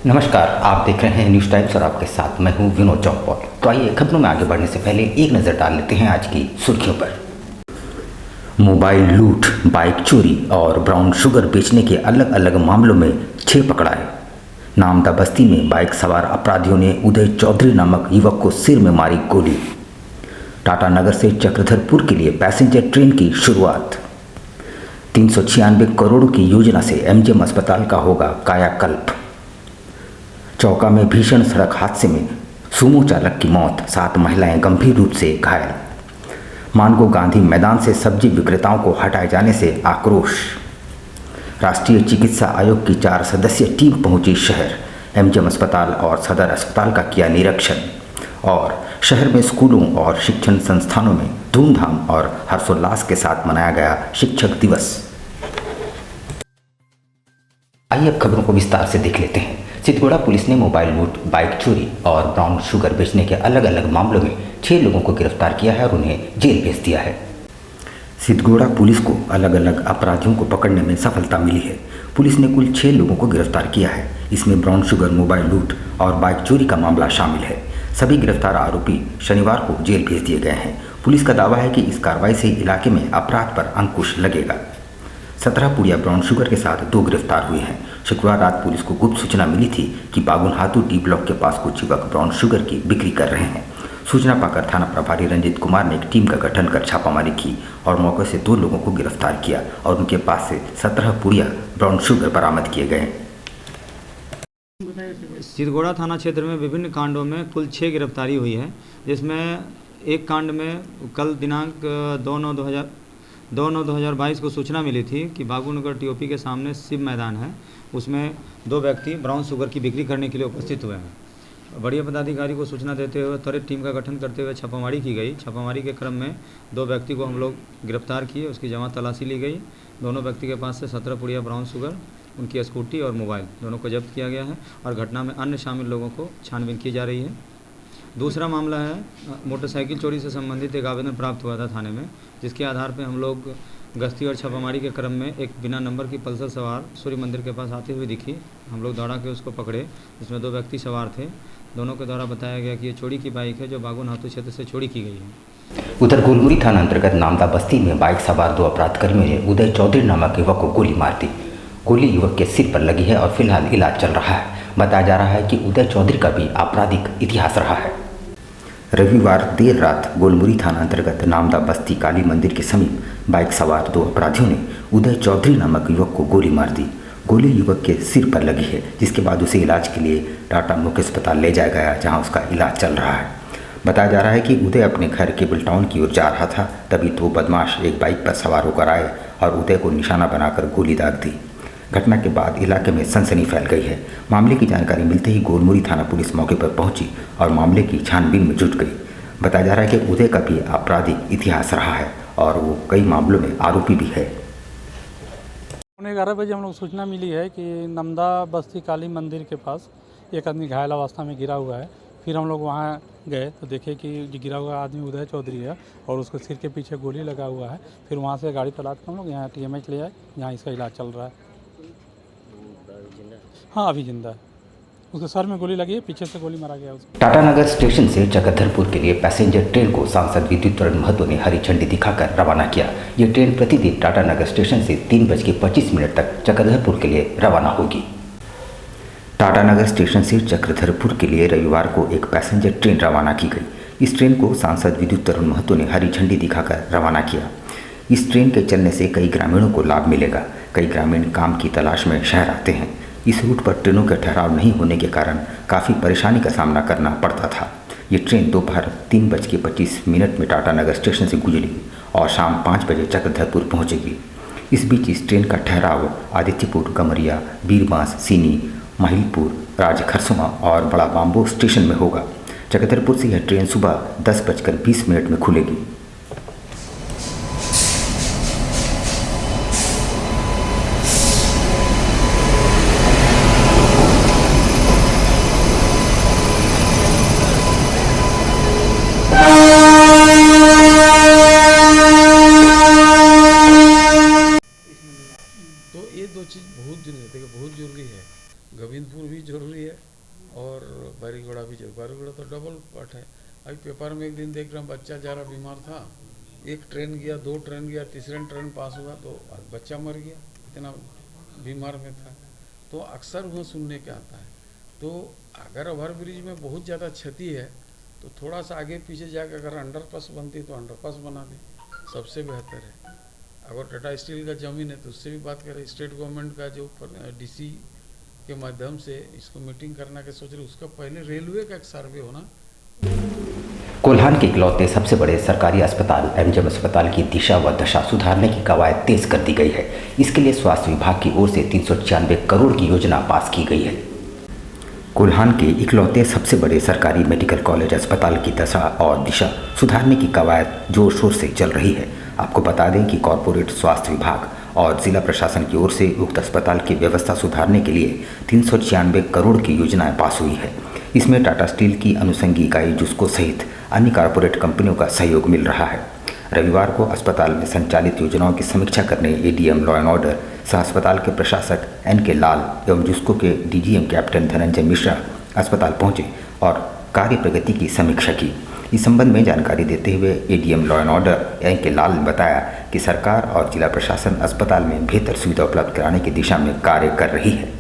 नमस्कार, आप देख रहे हैं न्यूज़ टाइम्स और आपके साथ मैं हूं विनोद चौपौल। तो आइए खबरों में आगे बढ़ने से पहले एक नज़र डाल लेते हैं आज की सुर्खियों पर। मोबाइल लूट, बाइक चोरी और ब्राउन शुगर बेचने के अलग अलग मामलों में 6 पकड़ाए। नामदा बस्ती में बाइक सवार अपराधियों ने उदय चौधरी नामक युवक को सिर में मारी गोली। टाटानगर से चक्रधरपुर के लिए पैसेंजर ट्रेन की शुरुआत। 396 करोड़ की योजना से एमजीएम अस्पताल का होगा कायाकल्प। चौका में भीषण सड़क हादसे में सुमो चालक की मौत, 7 महिलाएं गंभीर रूप से घायल। मानगो गांधी मैदान से सब्जी विक्रेताओं को हटाए जाने से आक्रोश। राष्ट्रीय चिकित्सा आयोग की 4 सदस्यीय टीम पहुंची शहर, एमजीएम अस्पताल और सदर अस्पताल का किया निरीक्षण। और शहर में स्कूलों और शिक्षण संस्थानों में धूमधाम और हर्षोल्लास के साथ मनाया गया शिक्षक दिवस। आइए अब खबरों को विस्तार से देख लेते हैं। सिद्धगोड़ा पुलिस ने मोबाइल लूट, बाइक चोरी और ब्राउन शुगर बेचने के अलग अलग मामलों में 6 लोगों को गिरफ्तार किया है और उन्हें जेल भेज दिया है। सिद्धगोड़ा पुलिस को अलग अलग अपराधियों को पकड़ने में सफलता मिली है। पुलिस ने कुल 6 लोगों को गिरफ्तार किया है। इसमें ब्राउन शुगर, मोबाइल लूट और बाइक चोरी का मामला शामिल है। सभी गिरफ्तार आरोपी शनिवार को जेल भेज दिए गए हैं। पुलिस का दावा है कि इस कार्रवाई से इलाके में अपराध पर अंकुश लगेगा। 17 पुड़िया ब्राउन शुगर के साथ 2 गिरफ्तार हुए हैं। शुक्रवार रात पुलिस को गुप्त सूचना मिली थी कि बागुनहातू डी ब्लॉक के पास कुछ युवक ब्राउन शुगर की बिक्री कर रहे हैं। सूचना पाकर थाना प्रभारी रंजीत कुमार ने एक टीम का गठन कर छापामारी की और मौके से 2 लोगों को गिरफ्तार किया और उनके पास से 17 पुड़िया ब्राउन शुगर बरामद किए गए। सिद्धगोड़ा थाना क्षेत्र में विभिन्न कांडों में कुल 6 गिरफ्तारी हुई है, जिसमें एक कांड में कल दिनांक 2/9/2022 को सूचना मिली थी कि बागूनगर टीओपी के सामने शिव मैदान है, उसमें 2 व्यक्ति ब्राउन शुगर की बिक्री करने के लिए उपस्थित हुए हैं। वरीय पदाधिकारी को सूचना देते हुए त्वरित टीम का गठन करते हुए छापामारी की गई। छापामारी के क्रम में 2 व्यक्ति को हम लोग गिरफ्तार किए, उसकी जमा तलाशी ली गई। दोनों व्यक्ति के पास से 17 पुड़िया ब्राउन शुगर, उनकी स्कूटी और मोबाइल दोनों को जब्त किया गया है और घटना में अन्य शामिल लोगों को छानबीन की जा रही है। दूसरा मामला है मोटरसाइकिल चोरी से संबंधित एक आवेदन प्राप्त हुआ था थाने में, जिसके आधार पर हम लोग गश्ती और छापामारी के क्रम में एक बिना नंबर की पल्सर सवार सूर्य मंदिर के पास आते हुए दिखी। हम लोग दौड़ा के उसको पकड़े, जिसमें 2 व्यक्ति सवार थे। दोनों के द्वारा बताया गया कि ये चोरी की बाइक है जो बागुनहातू क्षेत्र से चोरी की गई है। उधर गोलमुरी थाना अंतर्गत नामदा बस्ती में बाइक सवार 2 अपराधकर्मियों ने उदय चौधरी नामक युवक को गोली मार दी। गोली युवक के सिर पर लगी है और फिलहाल इलाज चल रहा है। बताया जा रहा है कि उदय चौधरी का भी आपराधिक इतिहास रहा है। रविवार देर रात गोलमुरी थाना अंतर्गत नामदा बस्ती काली मंदिर के समीप बाइक सवार 2 अपराधियों ने उदय चौधरी नामक युवक को गोली मार दी। गोली युवक के सिर पर लगी है, जिसके बाद उसे इलाज के लिए टाटा मुख्य अस्पताल ले जाया गया, जहां उसका इलाज चल रहा है। बताया जा रहा है कि उदय अपने घर केबल टाउन की ओर जा रहा था, तभी 2 बदमाश एक बाइक पर सवार होकर आए और उदय को निशाना बनाकर गोली दाग दी। घटना के बाद इलाके में सनसनी फैल गई है। मामले की जानकारी मिलते ही गोलमुरी थाना पुलिस मौके पर पहुंची और मामले की छानबीन में जुट गई। बताया जा रहा है कि उदय का भी आपराधिक इतिहास रहा है और वो कई मामलों में आरोपी भी है। 11 बजे हम लोग सूचना मिली है कि नामदा बस्ती काली मंदिर के पास एक आदमी घायल अवस्था में गिरा हुआ है। फिर हम लोग वहाँ गए तो देखे कि जो गिरा हुआ आदमी उदय चौधरी है और उसके सिर के पीछे गोली लगा हुआ है। फिर वहाँ से गाड़ी तलाश कर हम लोग यहाँ TMH ले आए, जहाँ इसका इलाज चल रहा है। हाँ, अभी जिंदा है। उसके सर में गोली लगी है, पीछे से गोली मारा गया उसको। टाटानगर स्टेशन से चक्रधरपुर के लिए पैसेंजर ट्रेन को सांसद विद्युत महतो ने हरी झंडी दिखाकर रवाना किया। ये ट्रेन प्रतिदिन टाटानगर स्टेशन से 3:25 तक चक्रधरपुर के लिए रवाना होगी। टाटानगर स्टेशन से चक्रधरपुर के लिए रविवार को एक पैसेंजर ट्रेन रवाना की गई। इस ट्रेन को सांसद विद्युत महतो ने हरी झंडी दिखाकर रवाना किया। इस ट्रेन के चलने से कई ग्रामीणों को लाभ मिलेगा। कई ग्रामीण काम की तलाश में शहर आते हैं। इस रूट पर ट्रेनों का ठहराव नहीं होने के कारण काफ़ी परेशानी का सामना करना पड़ता था। ये ट्रेन दोपहर 3:25 में टाटानगर स्टेशन से गुजरेगी और शाम 5 बजे चक्रधरपुर पहुंचेगी। इस बीच इस ट्रेन का ठहराव आदित्यपुर, गमरिया, बीरबांस, सीनी, माहिलपुर, राजखरसुआ और बड़ा बाम्बो स्टेशन में होगा। चक्रधरपुर से यह ट्रेन सुबह 10:20 में खुलेगी। तो ये 2 चीज़ बहुत जरूरी है। गोविंदपुर भी जरूरी है और बैरीगोड़ा भी जरूरी। बैरीगोड़ा तो डबल पार्ट है। अभी पेपर में एक दिन देख रहा हूँ, बच्चा जा रहा बीमार था, एक ट्रेन गया, 2 ट्रेन गया, तीसरा ट्रेन पास हुआ तो बच्चा मर गया, इतना बीमार में था। तो अक्सर वह सुनने के आता है। तो अगर ओवरब्रिज में बहुत ज़्यादा क्षति है तो थोड़ा सा आगे पीछे जाकर अगर अंडरपास बनती तो अंडरपास बना दें, सबसे बेहतर है। अगर टाटा स्टील का ज़मीन है तो उससे भी बात करें। स्टेट गवर्नमेंट का जो डीसी के माध्यम से इसको मीटिंग करना के सोच रहे, उसका पहले रेलवे का एक सर्वे होना। कोल्हान के इकलौते सबसे बड़े सरकारी अस्पताल एमजीएम अस्पताल की दिशा व दशा सुधारने की कवायद तेज कर दी गई है। इसके लिए स्वास्थ्य विभाग की ओर से 396 करोड़ की योजना पास की गई है। कोल्हान के इकलौते सबसे बड़े सरकारी मेडिकल कॉलेज अस्पताल की दशा और दिशा सुधारने की कवायद जोर शोर से चल रही है। आपको बता दें कि कॉरपोरेट स्वास्थ्य विभाग और जिला प्रशासन की ओर से उक्त अस्पताल की व्यवस्था सुधारने के लिए 396 करोड़ की योजनाएं पास हुई है। इसमें टाटा स्टील की अनुषंगी इकाई जुस्को सहित अन्य कॉरपोरेट कंपनियों का सहयोग मिल रहा है। रविवार को अस्पताल में संचालित योजनाओं की समीक्षा करने एडीएम लॉ एंड ऑर्डर सह अस्पताल के प्रशासक एनके लाल एवं जुस्को के डीजीएम कैप्टन धनंजय मिश्रा अस्पताल पहुंचे और कार्य प्रगति की समीक्षा की। इस संबंध में जानकारी देते हुए ADM law and order NK Lal ने बताया कि सरकार और जिला प्रशासन अस्पताल में बेहतर सुविधा उपलब्ध कराने की दिशा में कार्य कर रही है।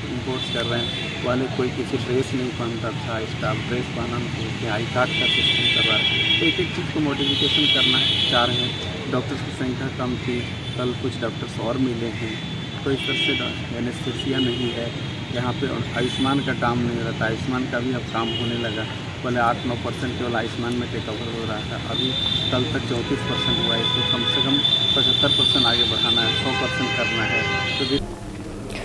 इम्पोर्ट्स कर रहे हैं वाले कोई किसी ड्रेस नहीं पहनता था, स्टाफ ड्रेस पहना नहीं, आई कार्ड का सिस्टम कर रहा है। तो एक एक चीज़ को मॉडिफिकेशन करना चाह रहे हैं। डॉक्टर्स की संख्या कम थी, कल कुछ डॉक्टर्स और मिले हैं। तो इस तरह से एनेस्थीसिया नहीं है यहाँ पे। और आयुष्मान का काम नहीं रहता, आयुष्मान का भी अब काम होने लगा। पहले 8-9% केवल आयुष्मान में टेकओवर हो रहा था, अभी कल तक 34% हुआ है। इसको कम से कम 75% आगे बढ़ाना है, 100% करना है। तो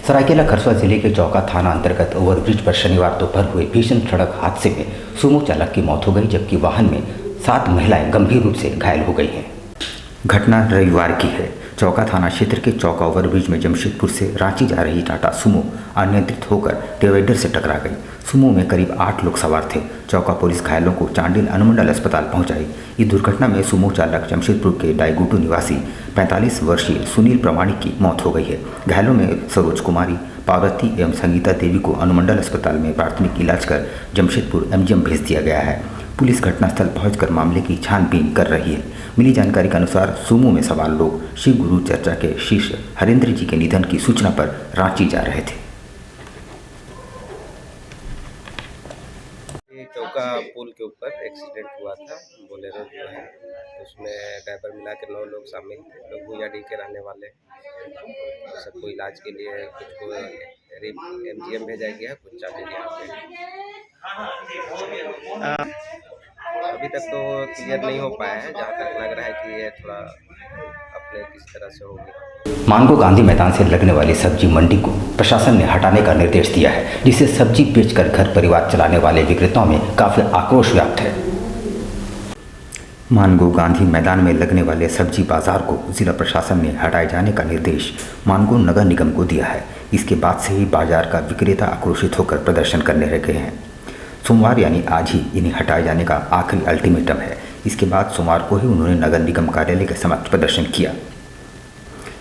सरायकेला खरसुआ जिले के चौका थाना अंतर्गत ओवरब्रिज पर शनिवार दोपहर हुए भीषण सड़क हादसे में सुमो चालक की मौत हो गई, जबकि वाहन में 7 महिलाएं गंभीर रूप से घायल हो गई हैं। घटना रविवार की है। चौका थाना क्षेत्र के चौका ओवरब्रिज में जमशेदपुर से रांची जा रही टाटा सुमो अनियंत्रित होकर डिवाइडर से टकरा गई। सुमो में करीब 8 लोग सवार थे। चौका पुलिस घायलों को चांडिल अनुमंडल अस्पताल पहुंचाई। इस दुर्घटना में सुमो चालक जमशेदपुर के डाईगुटू निवासी 45 वर्षीय सुनील प्रमाणिक की मौत हो गई है। घायलों में सरोज कुमारी, पार्वती एवं संगीता देवी को अनुमंडल अस्पताल में प्राथमिक इलाज कर जमशेदपुर एमजीएम भेज दिया गया है। पुलिस घटनास्थल पहुंचकर मामले की छानबीन कर रही है। मिली जानकारी के अनुसार सुमो में सवार लोग शिव गुरु चर्चा के शिष्य हरेंद्र जी के निधन की सूचना पर रांची जा रहे थे। चौका पुल के ऊपर एक्सीडेंट हुआ था, बोलेरो जो है उसमें ड्राइवर मिला के 9 लोग शामिल थे। लोग भुजाडी के रहने वाले हैं। सबको इलाज के लिए कुछ को एमजीएम भेजा गया है, कुछ चांडिल यहाँ पे। अभी तक तो क्लियर नहीं हो पाया है, जहाँ तक लग रहा है कि ये थोड़ा अपने किस तरह से होगी। मानगो गांधी मैदान से लगने वाली सब्जी मंडी को प्रशासन ने हटाने का निर्देश दिया है, जिससे सब्जी बेचकर घर परिवार चलाने वाले विक्रेताओं में काफी आक्रोश व्याप्त है। मानगो गांधी मैदान में लगने वाले सब्जी बाजार को जिला प्रशासन ने हटाए जाने का निर्देश मानगो नगर निगम को दिया है। इसके बाद से ही बाजार का विक्रेता आक्रोशित होकर प्रदर्शन करने लगे हैं। सोमवार यानी आज ही इन्हें हटाए जाने का आखिरी अल्टीमेटम है। इसके बाद सोमवार को ही उन्होंने नगर निगम कार्यालय के समक्ष प्रदर्शन किया।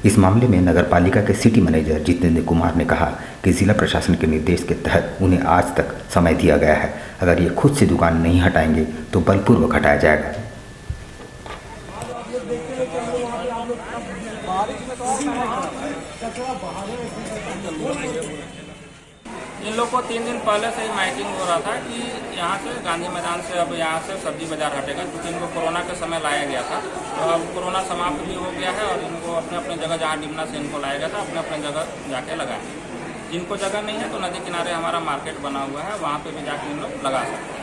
इस मामले में नगर पालिका के सिटी मैनेजर जितेंद्र कुमार ने कहा कि जिला प्रशासन के निर्देश के तहत उन्हें आज तक समय दिया गया है। अगर ये खुद से दुकान नहीं हटाएंगे तो बलपूर्वक हटाया जाएगा। इन लोग को 3 दिन पहले से ही माइकिंग हो रहा था कि यहाँ से गांधी मैदान से अब यहाँ से सब्जी बाजार हटेगा, क्योंकि इनको कोरोना के समय लाया गया था। तो अब कोरोना समाप्त भी हो गया है और इनको अपने अपने जगह, जहाँ डिमना से इनको लाया गया था, अपने अपने जगह जाके लगाएं। जिनको जगह नहीं है तो नदी किनारे हमारा मार्केट बना हुआ है, वहाँ पे भी जाके इन लोग लगा सकते हैं।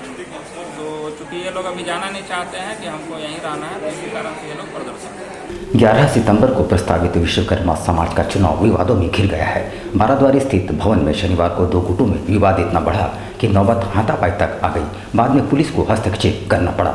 तो चूँकि ये लोग अभी जाना नहीं चाहते हैं कि हमको यहीं रहना है, तो इसी कारण से ये लोग प्रदर्शन 11 सितंबर को प्रस्तावित विश्वकर्मा समाज का चुनाव विवादों में घिर गया है। बाराद्वारी स्थित भवन में शनिवार को 2 गुटों में विवाद इतना बढ़ा कि नौबत हाथापाई तक आ गई। बाद में पुलिस को हस्तक्षेप करना पड़ा।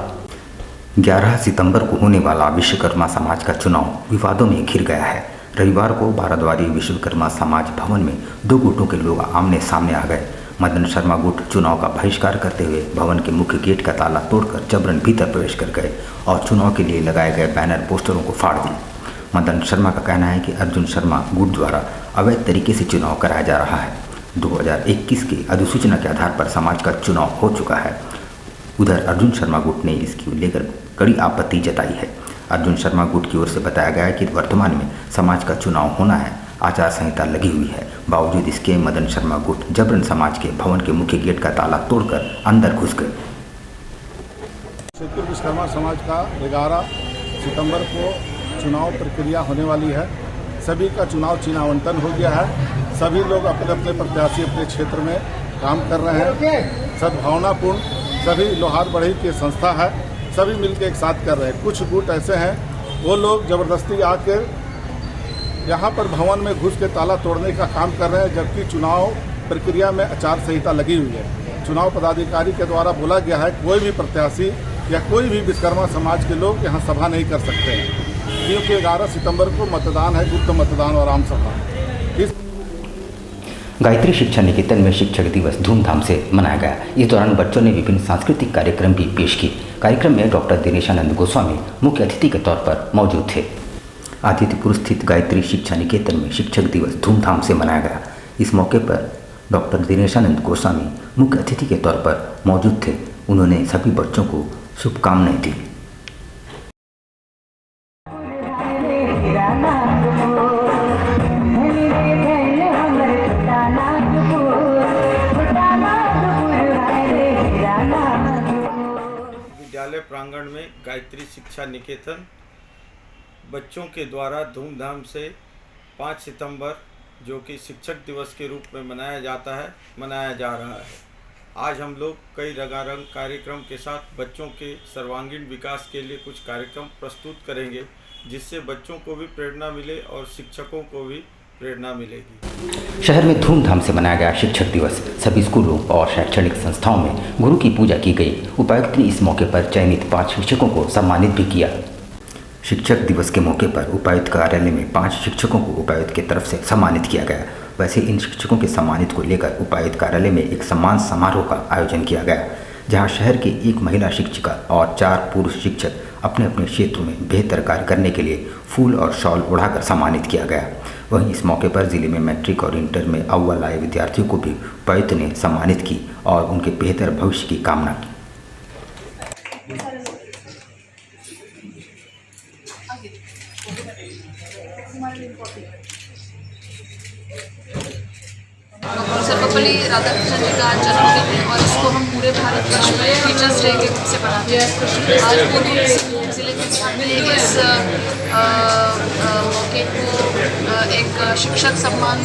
11 सितंबर को होने वाला विश्वकर्मा समाज का चुनाव विवादों में घिर गया है। रविवार को भारद्वारी विश्वकर्मा समाज भवन में दो गुटों के लोग आमने सामने आ गए। मदन शर्मा गुट चुनाव का बहिष्कार करते हुए भवन के मुख्य गेट का ताला तोड़कर जबरन भीतर प्रवेश कर गए और चुनाव के लिए लगाए गए बैनर पोस्टरों को फाड़ दिए। मदन शर्मा का कहना है कि अर्जुन शर्मा गुट द्वारा अवैध तरीके से चुनाव कराया जा रहा है। 2021 की अधिसूचना के आधार पर समाज का चुनाव हो चुका है। उधर अर्जुन शर्मा गुट ने इसकी लेकर कड़ी आपत्ति जताई है। अर्जुन शर्मा गुट की ओर से बताया गया है कि वर्तमान में समाज का चुनाव होना है, आचार संहिता लगी हुई है। बावजूद इसके मदन शर्मा गुट जबरन समाज के भवन के मुख्य गेट का ताला तोड़कर अंदर घुस गए। सिद्धपुर विश्वकर्मा समाज का 11 सितंबर को चुनाव प्रक्रिया होने वाली है। सभी का चुनाव चिन्हांकन हो गया है। सभी लोग अपने अपने प्रत्याशी अपने क्षेत्र में काम कर रहे हैं। सद्भावनापूर्ण सभी लोहार बढ़ई की संस्था है, सभी मिलकर एक साथ कर रहे हैं। कुछ गुट ऐसे हैं वो लोग ज़बरदस्ती आकर यहाँ पर भवन में घुस के ताला तोड़ने का काम कर रहे हैं, जबकि चुनाव प्रक्रिया में आचार संहिता लगी हुई है। चुनाव पदाधिकारी के द्वारा बोला गया है कोई भी प्रत्याशी या कोई भी विश्वकर्मा समाज के लोग यहाँ सभा नहीं कर सकते हैं, क्योंकि 11 सितंबर को मतदान है, गुप्त मतदान और आम सभा। गायत्री शिक्षा निकेतन में शिक्षक दिवस धूमधाम से मनाया गया। इस दौरान बच्चों ने विभिन्न सांस्कृतिक कार्यक्रम भी पेश किए। कार्यक्रम में डॉक्टर दिनेशानंद गोस्वामी मुख्य अतिथि के तौर पर मौजूद थे। आदित्यपुर स्थित गायत्री शिक्षा निकेतन में शिक्षक दिवस धूमधाम से मनाया गया। इस मौके पर डॉक्टर दिनेशानंद गोस्वामी मुख्य अतिथि के तौर पर मौजूद थे। उन्होंने सभी बच्चों को शुभकामनाएं दी। विद्यालय प्रांगण में गायत्री शिक्षा निकेतन बच्चों के द्वारा धूमधाम से 5 सितंबर जो कि शिक्षक दिवस के रूप में मनाया जा रहा है। आज हम लोग कई रंगारंग कार्यक्रम के साथ बच्चों के सर्वांगीण विकास के लिए कुछ कार्यक्रम प्रस्तुत करेंगे, जिससे बच्चों को भी प्रेरणा मिले और शिक्षकों को भी प्रेरणा मिलेगी। शहर में धूमधाम से मनाया गया शिक्षक दिवस। सभी स्कूलों और शैक्षणिक संस्थाओं में गुरु की पूजा की गई। उपायुक्त ने इस मौके पर चयनित 5 शिक्षकों को सम्मानित भी किया। शिक्षक दिवस के मौके पर उपायुक्त कार्यालय में 5 शिक्षकों को उपायुक्त की तरफ से सम्मानित किया गया। वैसे इन शिक्षकों के सम्मानित को लेकर उपायुक्त कार्यालय में एक सम्मान समारोह का आयोजन किया गया, जहां शहर की 1 महिला शिक्षिका और 4 पुरुष शिक्षक अपने अपने क्षेत्रों में बेहतर कार्य करने के लिए फूल और शॉल उड़ाकर सम्मानित किया गया। वहीं इस मौके पर जिले में मैट्रिक और इंटर में अव्वल आए विद्यार्थियों को भी उपायुक्त ने सम्मानित की और उनके बेहतर भविष्य की कामना की। सर्वपल्ली राधाकृष्णन जी का जन्मदिन है और इसको हम पूरे भारतवर्ष में टीचर्स डे के रूप से मनाते हैं। आज पूर्वी जिले के इस मौके को एक शिक्षक सम्मान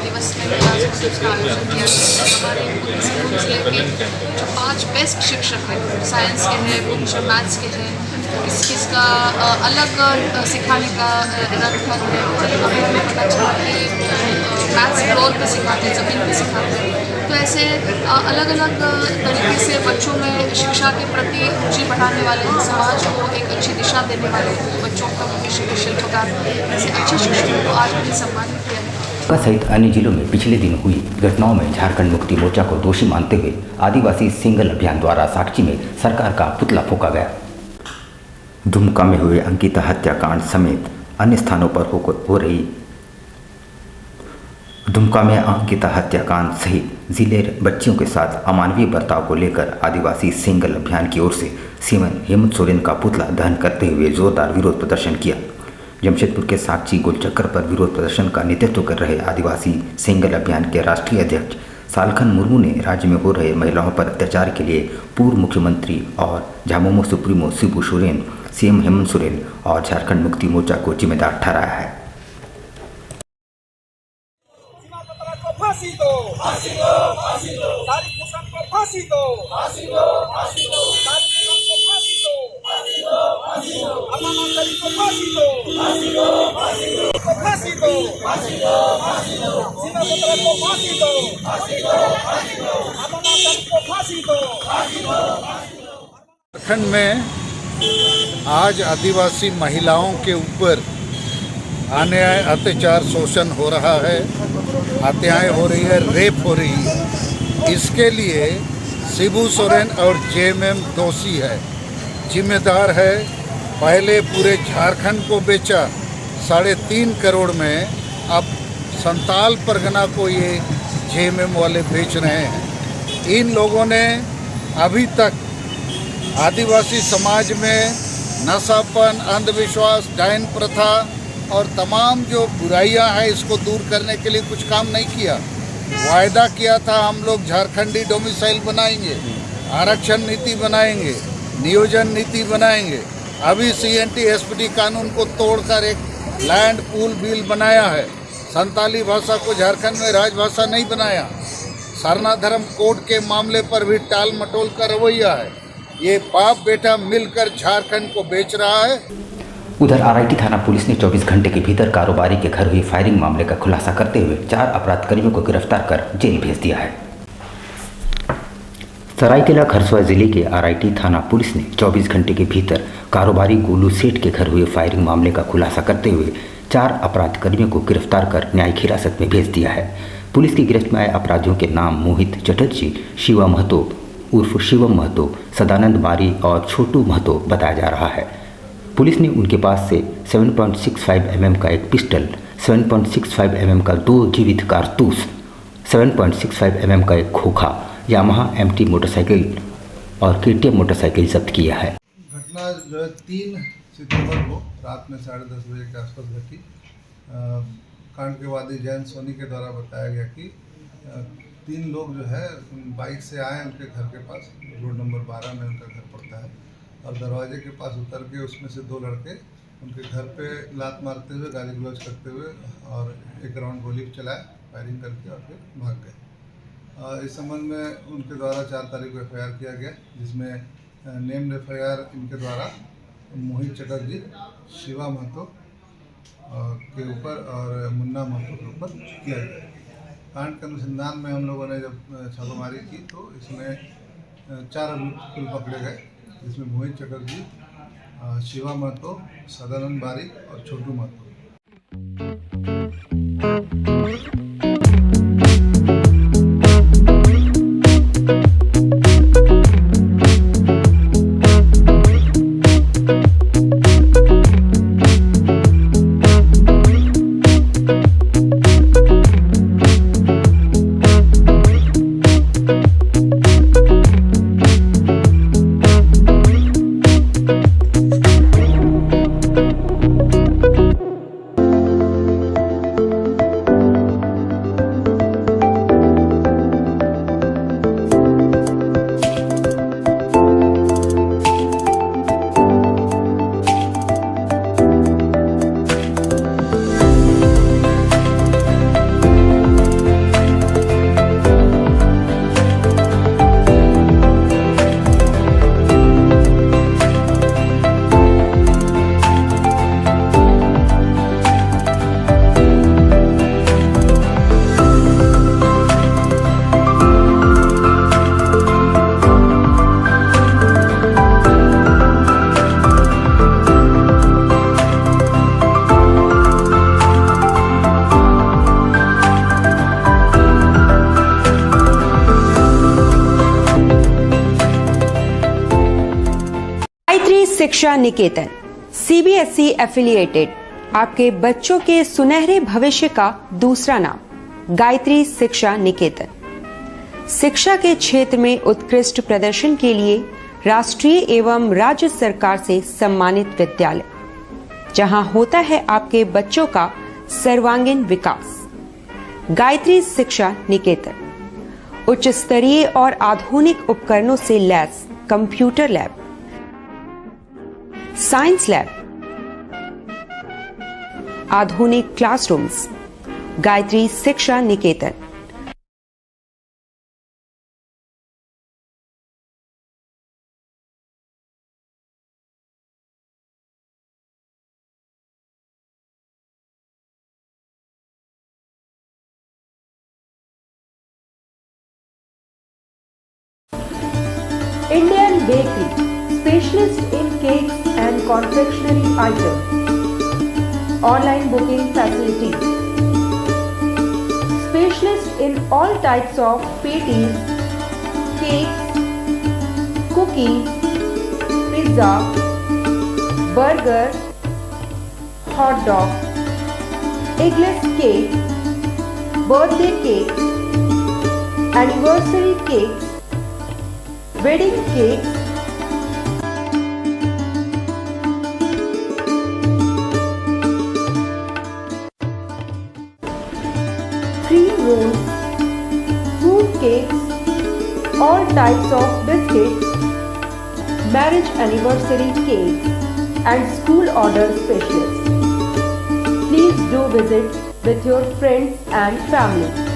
दिवस में उसका आयोजन किया गया। हमारे पूर्वी जिले के जो 5 बेस्ट शिक्षक हैं, साइंस के हैं, कुछ मैथ्स के हैं, किसका अलग सिखाने का रंग है। हमें पता चला कि मैथ्स फ्लोर पे सिखाते हैं, ज़मीन पे सिखाते हैं। तो ऐसे अलग अलग तरीके से बच्चों में शिक्षा के प्रति रुचि बढ़ाने वाले, समाज को एक अच्छी दिशा देने वाले बच्चों का भविष्य के शिल्पकार ऐसे अच्छे शिक्षकों को आज भी सम्मानित किया है। सहित अन्य जिलों में पिछले दिन हुई घटनाओं में झारखंड मुक्ति मोर्चा को दोषी मानते हुए आदिवासी सिंगल अभियान द्वारा साक्षी में सरकार का पुतला फूंका गया। दुमका में हुए अंकिता हत्याकांड समेत अन्य स्थानों पर हो रही दुमका में अंकिता हत्याकांड सहित जिले बच्चियों के साथ अमानवीय बर्ताव को लेकर आदिवासी सिंगल अभियान की ओर से सीएम हेमंत सोरेन का पुतला दहन करते हुए जोरदार विरोध प्रदर्शन किया। जमशेदपुर के साक्षी गोलचक्कर पर विरोध प्रदर्शन का नेतृत्व कर रहे आदिवासी सिंगल अभियान के राष्ट्रीय अध्यक्ष सालखन मुर्मू ने राज्य में हो रहे महिलाओं पर अत्याचार के लिए पूर्व मुख्यमंत्री और झामुमो सुप्रीमो शिबू सोरेन, सीएम हेमंत सोरेन और झारखंड मुक्ति मोर्चा को जिम्मेदार ठहराया है। फांसी दो, फांसी दो, फांसी दो, तारिक हुसैन को फांसी दो, फांसी दो, फांसी दो, तारिक हुसैन को फांसी दो, फांसी दो, फांसी दो, अमन अली को फांसी दो, फांसी दो, फांसी दो, को फांसी दो, फांसी दो, फांसी दो, सीमा पुत्र को फांसी दो, फांसी दो, फांसी दो, अमन अली को फांसी दो, फांसी दो, फांसी दो। झारखंड में आज आदिवासी महिलाओं के ऊपर अन्याय अत्याचार शोषण हो रहा है, हत्याएं हो रही है, रेप हो रही है। इसके लिए शिबू सोरेन और जेएमएम दोषी है, जिम्मेदार है। पहले पूरे झारखंड को बेचा 3.5 करोड़ में, अब संताल परगना को ये जेएमएम वाले बेच रहे हैं। इन लोगों ने अभी तक आदिवासी समाज में नशापन, अंधविश्वास, डायन प्रथा और तमाम जो बुराइयां हैं इसको दूर करने के लिए कुछ काम नहीं किया। वायदा किया था हम लोग झारखंडी डोमिसाइल बनाएंगे, आरक्षण नीति बनाएंगे, नियोजन नीति बनाएंगे। अभी सीएनटी एसपीटी कानून को तोड़कर एक लैंड पूल बिल बनाया है। संताली भाषा को झारखंड में राजभाषा नहीं बनाया। सरना धर्म कोड के मामले पर भी टाल मटोल का रवैया है। ये बाप बेटा मिलकर झारखंड को बेच रहा है। उधर आरआईटी थाना पुलिस ने 24 घंटे के भीतर कारोबारी के घर हुई फायरिंग मामले का खुलासा करते हुए 4 अपराधकर्मियों को गिरफ्तार कर जेल भेज दिया है। सरायकेला खरसुआ जिले के आरआईटी थाना पुलिस ने 24 घंटे के भीतर कारोबारी गोलू सेठ के घर हुए फायरिंग मामले का खुलासा करते हुए 4 अपराधकर्मियों को गिरफ्तार कर न्यायिक हिरासत में भेज दिया है। पुलिस की गिरफ्त में आए अपराधियों के नाम मोहित चटर्जी, शिवा महतो उर्फ शिवम महतो, सदानंद मारी और छोटू महतो बताया जा रहा है। पुलिस ने उनके पास से 7.65 mm का एक पिस्टल, 7.65 mm का 2 जीवित कारतूस, 7.65 mm का एक खोखा, यामाहा MT मोटरसाइकिल और KTM मोटरसाइकिल जब्त किया है। घटना जो है 3 सितंबर को रात में 10:30 बजे के आसपास घटी। कांड के वादी जैन सोनी के द्वारा बताया गया कि 3 लोग जो है बाइक से आए उनके घर के पास, रोड नंबर 12 में उनका घर पड़ता है, और दरवाजे के पास उतर के उसमें से 2 लड़के उनके घर पे लात मारते हुए, गाली गलौज करते हुए और 1 राउंड गोली चलाया, फायरिंग करके और फिर भाग गए। इस संबंध में उनके द्वारा 4 तारीख को FIR किया गया, जिसमें नेम्ड FIR इनके द्वारा मोहित चटर्जी, शिवा महतो के ऊपर और मुन्ना महतो के ऊपर किया गया। कांड के अनुसंधान में हम लोगों ने जब छापेमारी की तो इसमें 4 अभियुक्त कुल पकड़े गए, जिसमें मोहित चटर्जी, शिवा महतो, सदानंद बारी और छोटू महतो। शिक्षा निकेतन CBSE एफिलिएटेड आपके बच्चों के सुनहरे भविष्य का दूसरा नाम गायत्री शिक्षा निकेतन। शिक्षा के क्षेत्र में उत्कृष्ट प्रदर्शन के लिए राष्ट्रीय एवं राज्य सरकार से सम्मानित विद्यालय, जहां होता है आपके बच्चों का सर्वांगीण विकास। गायत्री शिक्षा निकेतन उच्च स्तरीय और आधुनिक उपकरणों से lace computer lab, science lab, आधुनिक क्लासरूम्स। गायत्री शिक्षा निकेतन। Indian Bakery, specialist in cakes and confectionery items. online booking facilities. Specialist in all types of patties, cakes, cookies, pizza, burger, hot dog, eggless cake, birthday cake, anniversary cakes, wedding cakes, cream rolls, fruit cakes, all types of biscuits, marriage anniversary cakes, and school order specialists. Please do visit with your friends and family.